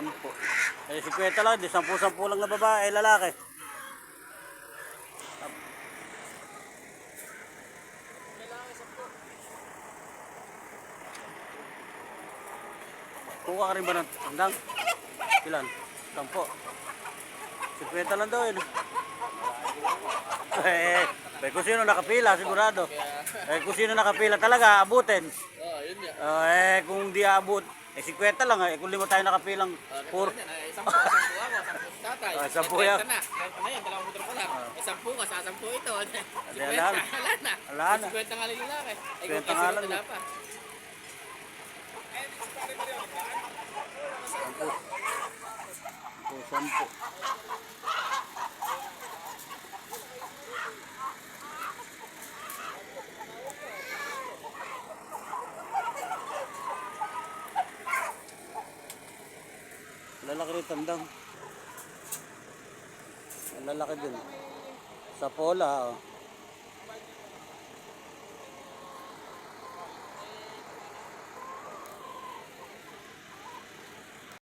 10. Eh, 50 lang, di 10 lang na babae, lalaki. Kuha ka rin ba ng tandang? Ilan? 10. 50 lang daw yun. Kung sino nakapila, sigurado. Kung sino nakapila talaga, abutin. Yun yan. Kung di aabot, 50 lang. Kung 5 tayo nakapilang, 4. 10 ako, 10 ako, 10 si tatay. 10 yan. 30 na. 30 na yan, 2 motor pa lang. 10 ka, sa 10 ito. 50, Wala na. wala na. 50 nga lang yung laki. 50 nga lang. Wala pa. 10. Lalaki rin tandang. Lalaki din. Sa pola, oh.